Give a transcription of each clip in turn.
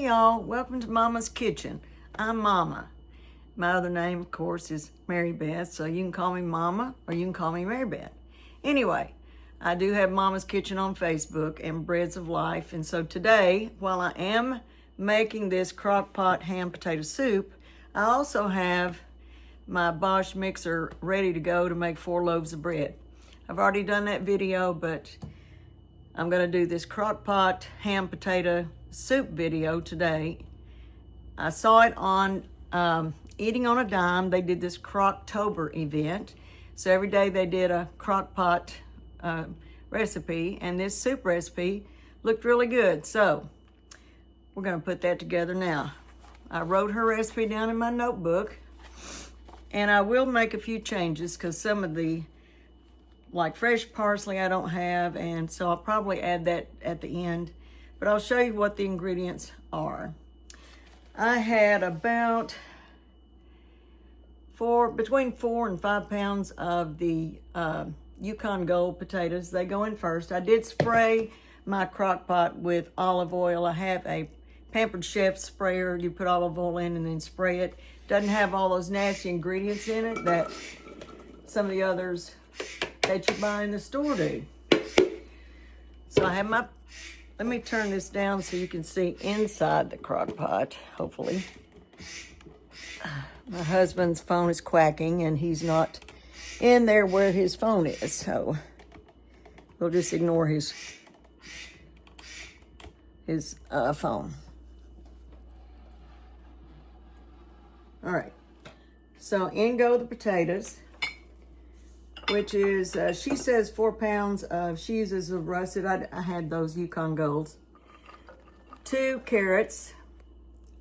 Hey y'all, welcome to Mama's Kitchen. I'm Mama. My other name, of course, is Mary Beth, so you can call me Mama or you can call me Mary Beth. Anyway, I do have Mama's Kitchen on Facebook and Breads of Life, and so today, while I am making this Crockpot ham potato soup, I also have my Bosch mixer ready to go to make 4 loaves of bread. I've already done that video, but I'm gonna do this Crockpot ham potato soup video today. I saw it on Eating on a Dime. They did this Crocktober event. So every day they did a Crockpot recipe, and this soup recipe looked really good. So we're gonna put that together now. I wrote her recipe down in my notebook, and I will make a few changes because some of the like fresh parsley I don't have, and so I'll probably add that at the end, but I'll show you what the ingredients are. I had about between 4 and 5 pounds of the Yukon Gold potatoes. They go in first. I did spray my crock pot with olive oil. I have a Pampered Chef sprayer. You put olive oil in and then spray it. Doesn't have all those nasty ingredients in it that some of the others that you buy in the store do. So I have my, let me turn this down so you can see inside the crock pot, hopefully. My husband's phone is quacking and he's not in there where his phone is, so we'll just ignore his phone. All right, so in go the potatoes, which is, she says 4 pounds of, she uses a russet, I had those Yukon Golds. 2 carrots,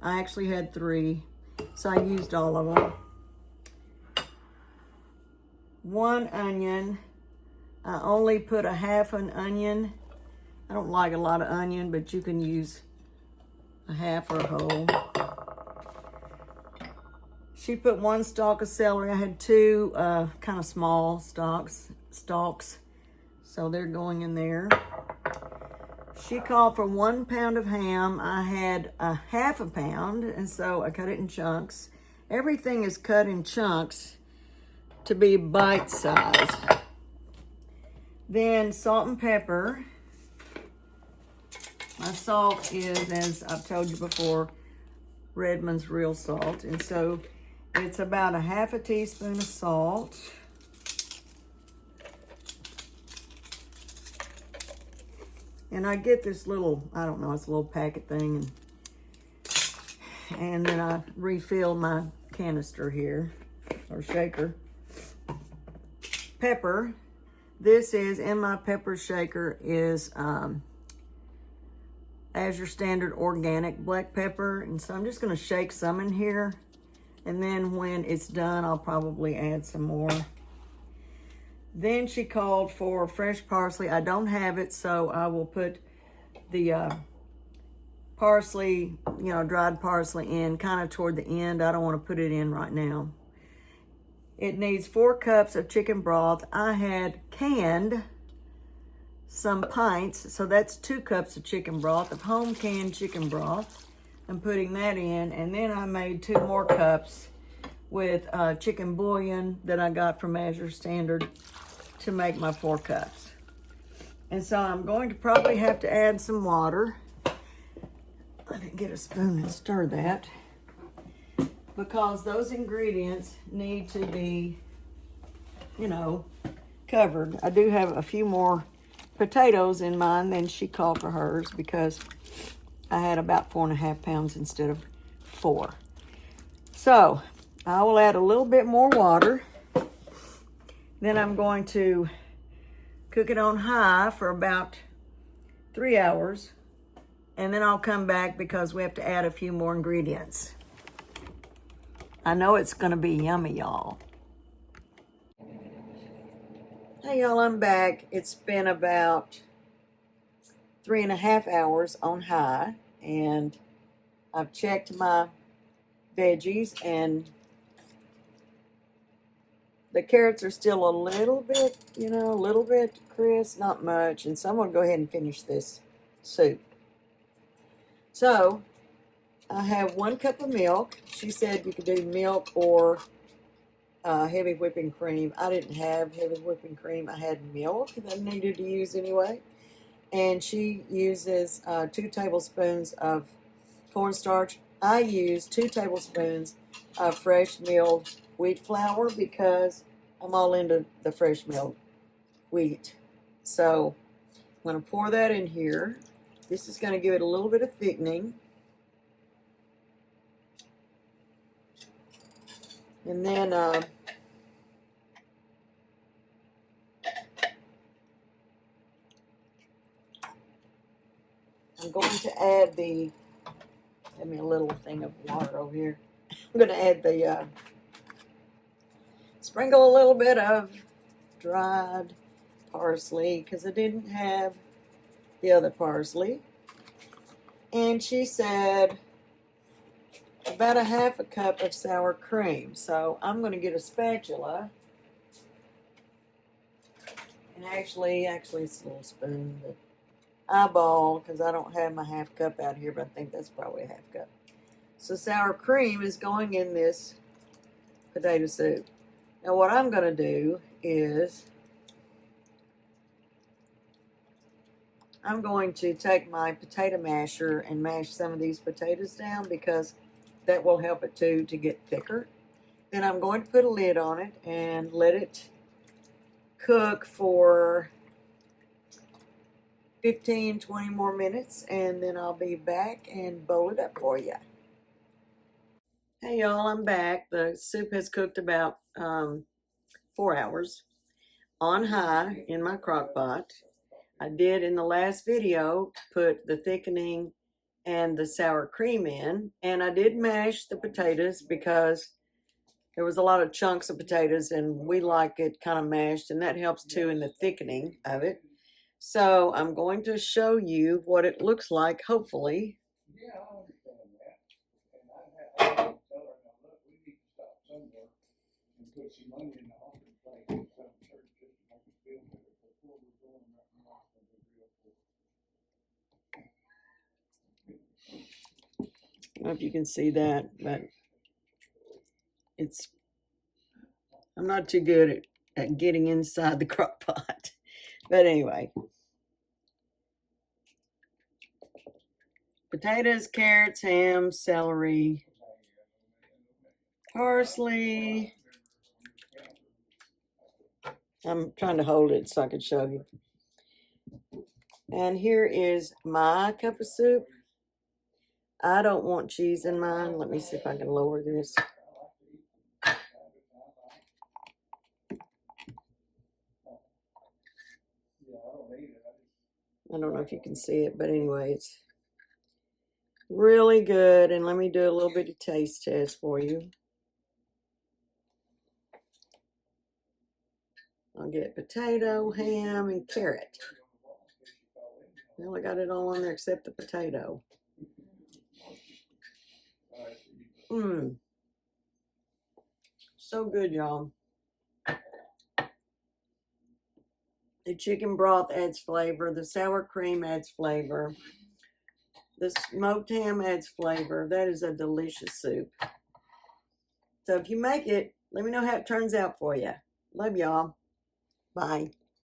I actually had 3, so I used all of them. 1 onion, I only put a half an onion. I don't like a lot of onion, but you can use a half or a whole. She put 1 stalk of celery. I had 2 kind of small stalks, so they're going in there. She called for 1 pound of ham. I had a half a pound, and so I cut it in chunks. Everything is cut in chunks to be bite-sized. Then salt and pepper. My salt is, as I've told you before, Redmond's real salt, and so it's about a half a teaspoon of salt. And I get this little, I don't know, it's a little packet thing. And then I refill my canister here, or shaker. Pepper. This is, in my pepper shaker, is as your standard organic black pepper. And so I'm just gonna shake some in here. And then when it's done, I'll probably add some more. Then she called for fresh parsley. I don't have it, so I will put the parsley, you know, dried parsley in kind of toward the end. I don't want to put it in right now. It needs 4 cups of chicken broth. I had canned some pints, so that's 2 cups of chicken broth, of home canned chicken broth. I'm putting that in, and then I made 2 more cups with chicken bouillon that I got from Azure Standard to make my 4 cups. And so I'm going to probably have to add some water. Let me get a spoon and stir that, because those ingredients need to be, you know, covered. I do have a few more potatoes in mine than she called for hers, because I had about 4.5 pounds instead of 4. So I will add a little bit more water. Then I'm going to cook it on high for about 3 hours. And then I'll come back because we have to add a few more ingredients. I know it's gonna be yummy, y'all. Hey y'all, I'm back. It's been about 3.5 hours on high, and I've checked my veggies, and the carrots are still a little bit, you know, a little bit crisp, not much. And so I'm going to go ahead and finish this soup. So I have 1 cup of milk. She said you could do milk or heavy whipping cream. I didn't have heavy whipping cream. I had milk that I needed to use anyway. And she uses 2 tablespoons of cornstarch. I use 2 tablespoons of fresh milled wheat flour because I'm all into the fresh milled wheat. So I'm going to pour that in here. This is going to give it a little bit of thickening. And then I'm going to add give me a little thing of water over here. I'm going to add sprinkle a little bit of dried parsley because I didn't have the other parsley. And she said about a 1/2 cup of sour cream. So I'm going to get a spatula. And actually it's a little spoon, but eyeball, because I don't have my 1/2 cup out here, but I think that's probably a 1/2 cup. So sour cream is going in this potato soup. Now what I'm going to do is I'm going to take my potato masher and mash some of these potatoes down because that will help it too to get thicker. Then I'm going to put a lid on it and let it cook for 15-20 more minutes, and then I'll be back and bowl it up for you. Hey y'all, I'm back. The soup has cooked about 4 hours on high in my crock pot. I did in the last video put the thickening and the sour cream in, and I did mash the potatoes because there was a lot of chunks of potatoes and we like it kind of mashed, and that helps too in the thickening of it. So I'm going to show you what it looks like, hopefully. Yeah, I understand that. And I tell her, now look, we need to stop somewhere and put some money in the offering plate and some church just to make it feel better before we're going right now. I don't know if you can see that, but I'm not too good at getting inside the crock pot. But anyway. Potatoes, carrots, ham, celery, parsley. I'm trying to hold it so I can show you. And here is my cup of soup. I don't want cheese in mine. Let me see if I can lower this. I don't know if you can see it, but anyway, it's really good. And let me do a little bit of taste test for you. I'll get potato, ham, and carrot. Well, I got it all on there except the potato. So good, y'all. The chicken broth adds flavor. The sour cream adds flavor. The smoked ham adds flavor. That is a delicious soup. So if you make it, let me know how it turns out for you. Love y'all. Bye.